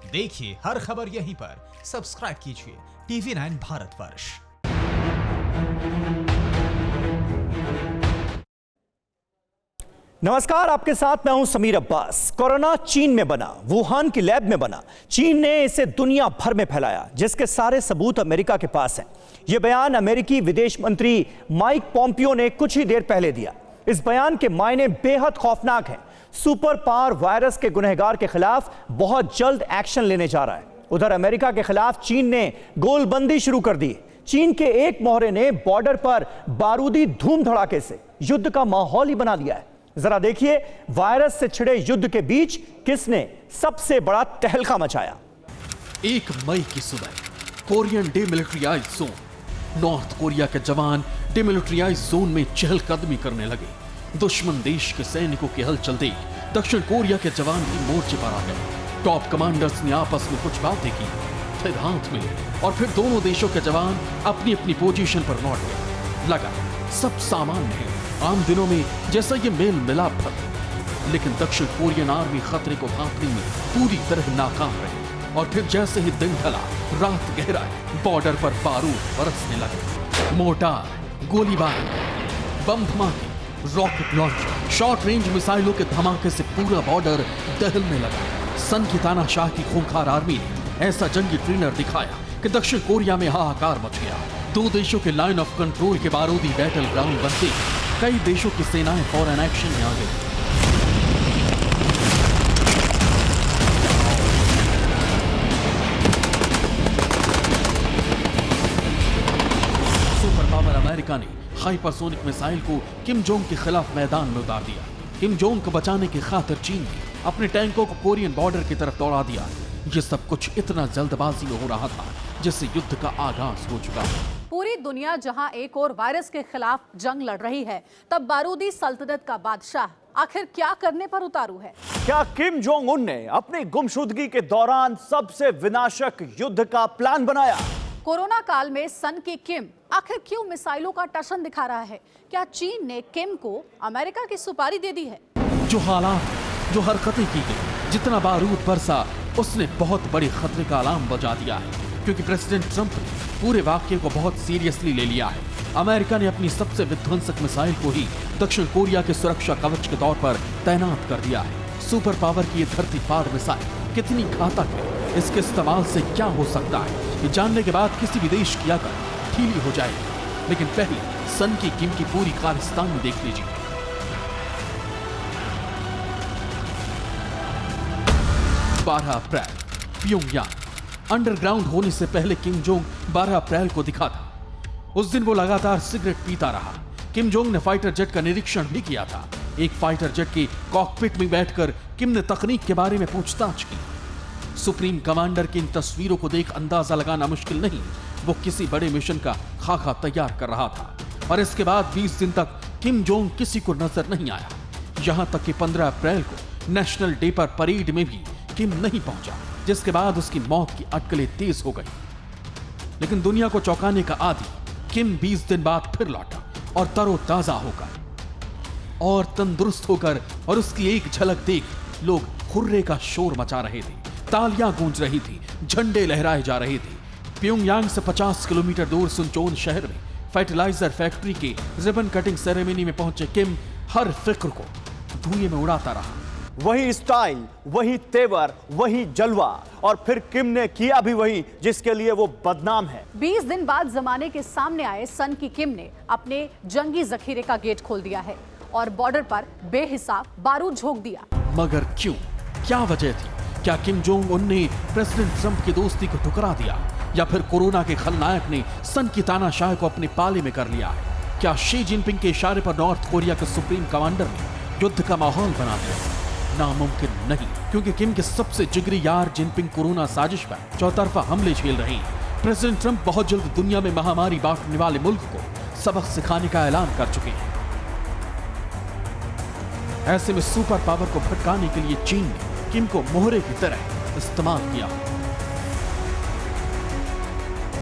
देखिए हर खबर यहीं पर, सब्सक्राइब कीजिए TV9 भारतवर्ष। नमस्कार, आपके साथ मैं हूं समीर अब्बास। कोरोना चीन में बना, वुहान की लैब में बना, चीन ने इसे दुनिया भर में फैलाया, जिसके सारे सबूत अमेरिका के पास हैं। यह बयान अमेरिकी विदेश मंत्री माइक पोम्पियो ने कुछ ही देर पहले दिया। इस बयान के मायने बेहद खौफनाक हैं। सुपर पावर वायरस के गुनहगार के खिलाफ बहुत जल्द एक्शन लेने जा रहा है। उधर अमेरिका के खिलाफ चीन ने गोलबंदी शुरू कर दी। चीन के एक मोहरे ने बॉर्डर पर बारूदी धूम धड़ाके से युद्ध का माहौल ही बना दिया है। जरा देखिए वायरस से छिड़े युद्ध के बीच किसने सबसे बड़ा तहलका मचाया। 1 मई की सुबह कोरियन डिमिलिट्रीराइज जोन, नॉर्थ कोरिया के जवान डिमिलिट्रीराइज जोन में चहलकदमी करने लगे। दुश्मन देश के सैनिकों की हलचल देख दक्षिण कोरिया के जवान भी मोर्चे पर आ गए। टॉप कमांडर्स ने आपस में कुछ बातें की, फिर हाथ मिले और फिर दोनों देशों के जवान अपनी अपनी पोजीशन पर लौट गए। लगा सब सामान्य है, आम दिनों में जैसा ये मेल मिलाप था। लेकिन दक्षिण कोरियन आर्मी खतरे को भांपने में पूरी तरह नाकाम रही। और फिर जैसे ही दिन ढला, रात गहराई, बॉर्डर पर बारूद बरसने लगे। मोर्टार, गोलीबारी, बम धमाके, रॉकेट लॉन्चर, शॉर्ट रेंज मिसाइलों के धमाके से पूरा बॉर्डर दहलने लगा। सन की तानाशाह की खूंखार आर्मी ने ऐसा जंगी ट्रेनर दिखाया कि दक्षिण कोरिया में हाहाकार मच गया। दो देशों के लाइन ऑफ कंट्रोल के बारूदी बैटल ग्राउंड बनते कई देशों की सेनाएं फौरन एक्शन में आ गई। सुपर पावर अमेरिका ने हाइपरसोनिक मिसाइल को किम जोंग के खिलाफ मैदान में उतार दिया। किम जोंग को बचाने की खातिर चीन ने अपने टैंकों को कोरियन बॉर्डर की तरफ दौड़ा दिया। ये सब कुछ इतना जल्दबाजी में हो रहा था जिससे युद्ध का आगाज हो चुका है। पूरी दुनिया जहां एक और वायरस के खिलाफ जंग लड़ रही है, तब बारूदी सल्तनत का बादशाह आखिर क्या करने पर उतारू है? क्या किम जोंग उन ने अपनी गुमशुदगी के दौरान सबसे विनाशक युद्ध का प्लान बनाया? कोरोना काल में सन की किम आखिर क्यों मिसाइलों का टशन दिखा रहा है? क्या चीन ने किम को अमेरिका की सुपारी दे दी है? जो हालात, जो हरकतें की गई, जितना बारूद बरसा, उसने बहुत बड़ी खतरे का अलार्म बजा दिया है। क्योंकि प्रेसिडेंट ट्रंप ने पूरे वाकये को बहुत सीरियसली ले लिया है। अमेरिका ने अपनी सबसे विध्वंसक मिसाइल को ही दक्षिण कोरिया के सुरक्षा कवच के तौर पर तैनात कर दिया है। सुपर पावर की ये धरती पार मिसाइल कितनी घातक है, इसके इस्तेमाल से क्या हो सकता है, ये जानने के बाद किसी भी देश की अकल ढीली हो जाएगी। लेकिन पहले सन की किम की पूरी कारस्तानी देख लीजिए। 12 अप्रैल, प्योंगयांग। अंडरग्राउंड होने से पहले किम जोंग 12 अप्रैल को दिखा था। उस दिन वो लगातार सिगरेट पीता रहा। किम जोंग ने फाइटर जेट का निरीक्षण भी किया था। एक फाइटर जेट के कॉकपिट में बैठकर किम ने तकनीक के बारे में पूछताछ की। सुप्रीम कमांडर की इन तस्वीरों को देख अंदाजा लगाना मुश्किल नहीं, वो किसी बड़े मिशन का खाका तैयार कर रहा था। और इसके बाद 20 दिन तक किम जोंग किसी को नजर नहीं आया। यहां तक कि 15 अप्रैल को नेशनल डे पर परेड में भी किम नहीं पहुंचा, जिसके बाद उसकी मौत की अटकलें तेज हो गई। लेकिन दुनिया को चौंकाने का आदी किम 20 दिन बाद फिर लौटा और तरोताजा होकर और तंदुरुस्त होकर, और उसकी एक झलक देख लोग हुर्रे का शोर मचा रहे थे, तालियां गूंज रही थी, झंडे लहराए जा रहे थे। प्योंगयांग से 50 किलोमीटर दूर सुनचोन शहर में फर्टिलाइजर फैक्ट्री के रिबन कटिंग सेरेमनी में पहुंचे किम हर फिक्र को धुएं में उड़ाता रहा। वही स्टाइल, वही तेवर, वही जलवा, और फिर किम ने किया भी वही जिसके लिए वो बदनाम है। 20 दिन बाद जमाने के सामने आए सन की किम ने अपने जंगी जखीरे का गेट खोल दिया है और बॉर्डर पर बेहिसाब बारूद झोंक दिया। मगर क्यों? क्या वजह थी? क्या किम जोंग उन ने प्रेसिडेंट ट्रंप की दोस्ती को ठुकरा दिया, या फिर कोरोना के खलनायक ने सन की तानाशाह को अपने पाले में कर लिया है? क्या शी जिनपिंग के इशारे पर नॉर्थ कोरिया के सुप्रीम कमांडर ने युद्ध का माहौल बना दिया? नामुमकिन नहीं, क्योंकि किम के सबसे जिगरी यार जिनपिंग कोरोना साजिश पर चौतरफा हमले झेल रहे हैं। प्रेसिडेंट ट्रंप बहुत जल्द दुनिया में महामारी बांटने वाले मुल्क को सबक सिखाने का ऐलान कर चुके हैं। ऐसे में सुपर पावर को भटकाने के लिए चीन ने किम को मोहरे की तरह इस्तेमाल किया।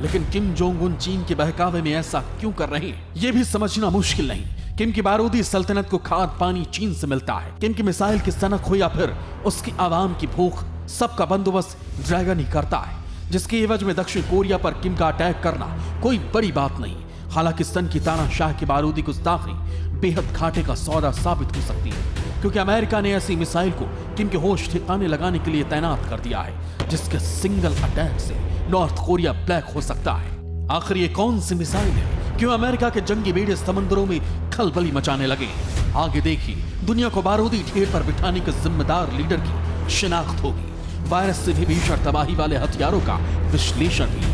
लेकिन किम जोंग उन चीन के बहकावे में ऐसा क्यों कर रहे हैं, यह भी समझना मुश्किल नहीं। किम की बारूदी सल्तनत को खाद पानी चीन से मिलता है। किम की मिसाइल की सनक हो या फिर उसकी आवाम की भूख, सबका बंदोबस्त ड्रैगन ही करता है, जिसके एवज में दक्षिण कोरिया पर किम का अटैक करना कोई बड़ी बात नहीं। हालांकि सन की तानाशाह की बारूदी गुस्ताखी बेहद घाटे का सौदा साबित हो सकती है, क्योंकि अमेरिका ने ऐसी मिसाइल को किम के होश ठिकाने लगाने के लिए तैनात कर दिया है, जिसके सिंगल अटैक से नॉर्थ कोरिया ब्लैक हो सकता है। आखिर ये कौन सी मिसाइल है? क्यों अमेरिका के जंगी बेड़े समंदरों में खलबली मचाने लगे? आगे देखिए, दुनिया को बारूदी ढेर पर बिठाने के जिम्मेदार लीडर की शिनाख्त होगी। वायरस से भी भीषण तबाही वाले हथियारों का विश्लेषण भी।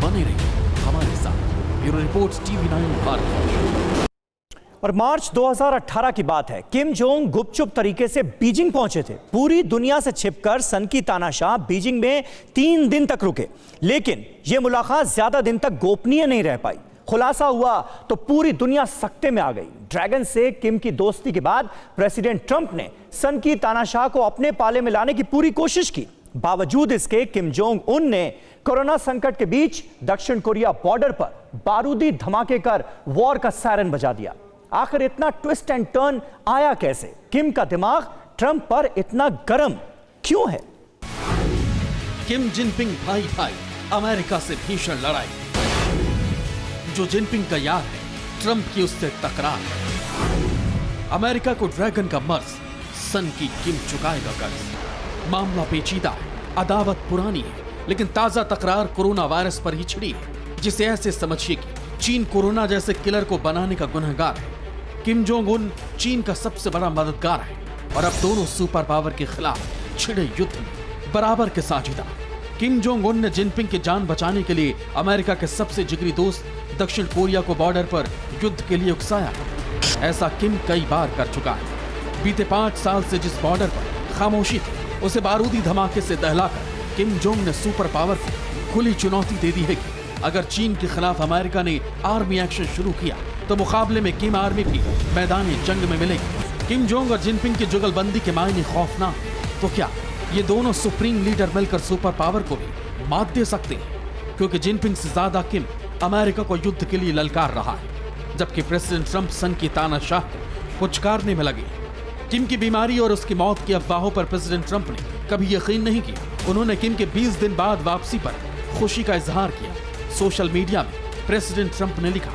बने रहिए हमारे साथ। Bureau report TV9 Bharat. और मार्च 2018 की बात है। किम जोंग गुपचुप तरीके से बीजिंग पहुंचे थे। पूरी दुनिया से छिपकर सन की तानाशाह बीजिंग में 3 दिन तक रुके, लेकिन यह मुलाकात ज्यादा दिन तक गोपनीय नहीं रह पाई। खुलासा हुआ तो पूरी दुनिया सख्ते में आ गई। ड्रैगन से किम की दोस्ती के बाद प्रेसिडेंट ट्रंप ने सन की तानाशाह को अपने पाले में लाने की पूरी कोशिश की। बावजूद इसके किम जोंग उन ने कोरोना संकट के बीच दक्षिण कोरिया बॉर्डर पर बारूदी धमाके कर वॉर का सायरन बजा दिया। आखिर इतना ट्विस्ट एंड टर्न आया कैसे? किम का दिमाग ट्रंप पर इतना गर्म क्यों है? किम जिनपिंग भाई भाई, अमेरिका से भीषण लड़ाई। जो जिनपिंग का यार है, ट्रंप की उससे तकरार। अमेरिका को ड्रैगन का मर्ज, सन की किम चुकाएगा कर्ज। मामला पेचीदा है, अदावत पुरानी है, लेकिन ताजा तकरार कोरोना वायरस पर ही छिड़ी है, जिसे ऐसे समझिए कि चीन कोरोना जैसे किलर को बनाने का गुनहगार है। किम जोंग उन चीन का सबसे बड़ा मददगार है और अब दोनों सुपर पावर के खिलाफ छिड़े युद्ध में बराबर के साझीदार। किम जोंग उन ने जिनपिंग की जान बचाने के लिए अमेरिका के सबसे जिगरी दोस्त दक्षिण कोरिया को बॉर्डर पर युद्ध के लिए उकसाया। ऐसा किम कई बार कर चुका है। बीते 5 साल से जिस बॉर्डर पर खामोशी थी, उसे बारूदी धमाके से दहलाकर किम जोंग ने सुपर पावर को खुली चुनौती दे दी है कि अगर चीन के खिलाफ अमेरिका ने आर्मी एक्शन शुरू किया तो मुकाबले में किम आर्मी भी मैदान जंग में मिलेगी। किम जोंग और जिनपिंग की जुगलबंदी के मायने खौफनाक, तो क्या ये दोनों सुप्रीम लीडर मिलकर सुपर पावर को भी मात दे सकते हैं? क्योंकि जिनपिंग से ज्यादा किम अमेरिका को युद्ध के लिए ललकार रहा है, जबकि प्रेसिडेंट ट्रंप सन की तानाशाह को पुचकारने में लगे। किम की बीमारी और उसकी मौत की अफवाहों पर प्रेसिडेंट ट्रंप ने कभी यकीन नहीं किया। उन्होंने किम के 20 दिन बाद वापसी पर खुशी का इजहार किया। सोशल मीडिया में प्रेसिडेंट ट्रंप ने लिखा,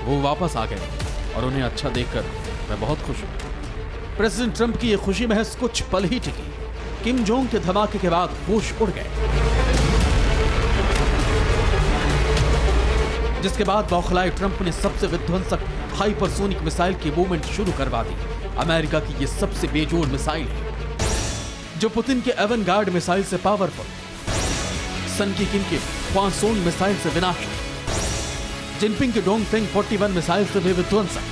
वो वापस आ गए और उन्हें अच्छा देखकर मैं बहुत खुश हूं। प्रेसिडेंट ट्रंप की यह खुशी महज कुछ पल ही टिकी। किम जोंग के धमाके के बाद होश उड़ गए, जिसके बाद बौखलाए ट्रंप ने सबसे विध्वंसक हाइपरसोनिक मिसाइल की मूवमेंट शुरू करवा दी। अमेरिका की यह सबसे बेजोड़ मिसाइल है, जो पुतिन के एवनगार्ड मिसाइल से पावरफुल, सन की किम के क्वानसोंग मिसाइल से विनाशक, जिनपिंग के डोंगफेंग 41 मिसाइल से भी विध्वंसक,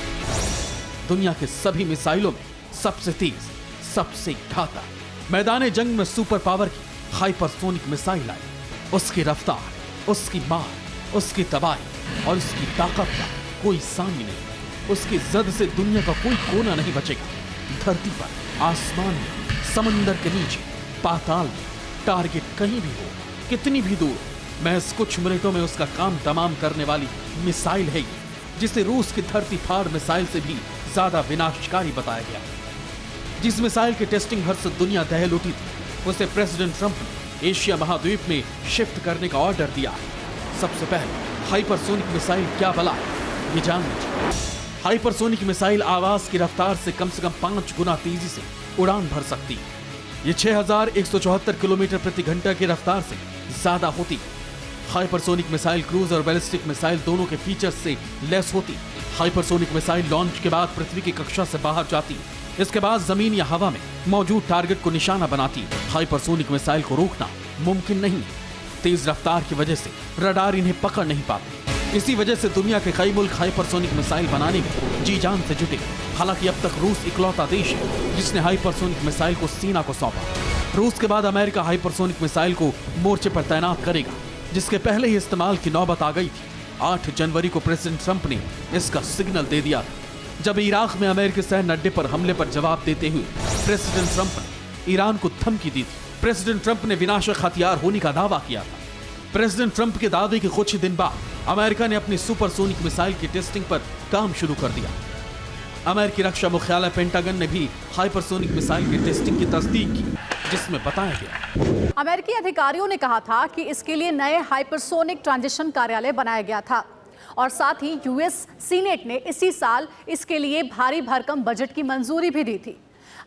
दुनिया के सभी मिसाइलों में सबसे तेज, सबसे घातक, मैदान जंग में सुपर पावर की हाइपरसोनिक मिसाइल आई। उसकी रफ्तार, उसकी मार, उसकी तबाही और उसकी ताकत का कोई सामने नहीं। उसकी जद से दुनिया का कोई कोना नहीं बचेगा। धरती पर, आसमान में, समंदर के नीचे, पाताल में, टारगेट कहीं भी हो, कितनी भी दूर, महज कुछ मिनटों में उसका काम तमाम करने वाली मिसाइल है, जिसे रूस की धरती फाड़ मिसाइल से भी ज्यादा विनाशकारी बताया गया। जिस मिसाइल की टेस्टिंग भर से दुनिया दहल उठी थी, उसे प्रेसिडेंट ट्रंप ने एशिया महाद्वीप में शिफ्ट करने का ऑर्डर दिया है। सबसे पहले हाइपरसोनिक मिसाइल क्या बला है, ये जान लीजिए। हाइपरसोनिक मिसाइल आवाज की रफ्तार से कम 5 गुना तेजी से उड़ान भर सकती है। ये 6174 किलोमीटर प्रति घंटा की रफ्तार से ज्यादा होती है। हाइपरसोनिक मिसाइल क्रूज और बैलिस्टिक मिसाइल दोनों के फीचर्स से लेस होती है। हाइपरसोनिक मिसाइल लॉन्च के बाद पृथ्वी की कक्षा से बाहर जाती है। इसके बाद जमीन या हवा में मौजूद टारगेट को निशाना बनाती है। हाइपरसोनिक मिसाइल को रोकना मुमकिन नहीं है। तेज रफ्तार की वजह से रडार इन्हें पकड़ नहीं पाते। इसी वजह से दुनिया के कई मुल्क हाइपरसोनिक मिसाइल बनाने में जी जान से जुटे। हालांकि अब तक रूस इकलौता देश है जिसने हाइपरसोनिक मिसाइल को सेना को सौंपा। रूस के बाद अमेरिका हाइपरसोनिक मिसाइल को मोर्चे पर तैनात करेगा, जिसके पहले ही इस्तेमाल की नौबत आ गई थी। 8 जनवरी को प्रेसिडेंट ट्रंप ने इसका सिग्नल दे दिया था, जब इराक में अमेरिकी सैन्य अड्डे पर हमले पर जवाब देते हुए प्रेसिडेंट ट्रंप ने ईरान को धमकी दी थी। प्रेसिडेंट ट्रंप ने विनाशक हथियार होने का दावा किया था। प्रेसिडेंट ट्रंप के दावे के कुछ ही दिन बाद अमेरिका ने अपनी सुपरसोनिक मिसाइल की टेस्टिंग पर काम शुरू कर दिया। अमेरिकी रक्षा मुख्यालय पेंटागन ने भी हाइपरसोनिक मिसाइल की टेस्टिंग की तस्दीक की। जिसमें बताया गया अमेरिकी अधिकारियों ने कहा था कि इसके लिए नए हाइपरसोनिक ट्रांजिशन कार्यालय बनाया गया था और साथ ही यूएस सीनेट ने इसी साल इसके लिए भारी भरकम बजट की मंजूरी भी दी थी।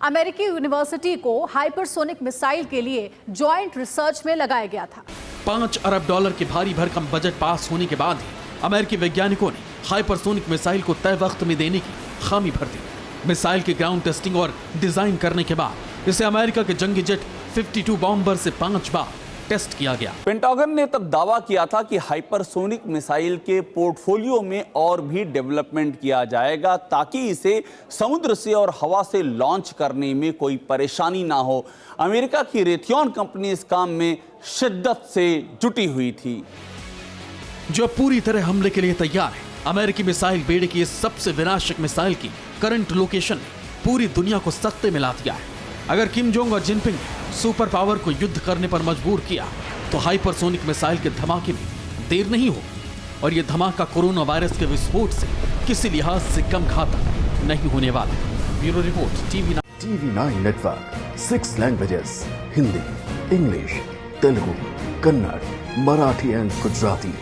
अमेरिकी यूनिवर्सिटी को हाइपरसोनिक मिसाइल के लिए जॉइंट रिसर्च में लगाया गया था। $5 अरब के भारी भरकम बजट पास होने के बाद ही अमेरिकी वैज्ञानिकों ने हाइपरसोनिक मिसाइल को तय वक्त में देने की खामी भर दी। मिसाइल की ग्राउंड टेस्टिंग और डिजाइन करने के बाद इसे अमेरिका के जंगी जेट 52 बॉम्बर से 5 बार टेस्ट किया गया। पेंटागन ने तब दावा किया था कि हाइपरसोनिक मिसाइल के पोर्टफोलियो में और भी डेवलपमेंट किया जाएगा ताकि इसे समुद्र से और हवा से लॉन्च करने में कोई परेशानी ना हो। अमेरिका की रेथियॉन कंपनी इस काम में शिद्दत से जुटी हुई थी, जो पूरी तरह हमले के लिए तैयार है। अमेरिकी मिसाइल बेड़े की इस सबसे विनाशक मिसाइल की करंट लोकेशन ने पूरी दुनिया को सख्ते में ला दिया है। अगर किम जोंग और जिनपिंग ने सुपर पावर को युद्ध करने पर मजबूर किया तो हाइपरसोनिक मिसाइल के धमाके में देर नहीं होगी और यह धमाका कोरोना वायरस के विस्फोट से किसी लिहाज से कम घातक नहीं होने वाला। Bureau report TV9 network 6 languages Hindi, English, Telugu, Kannada, Marathi and Gujarati.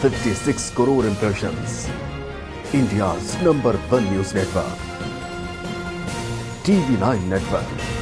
56 crore impressions. India's #1 news network. TV9 network.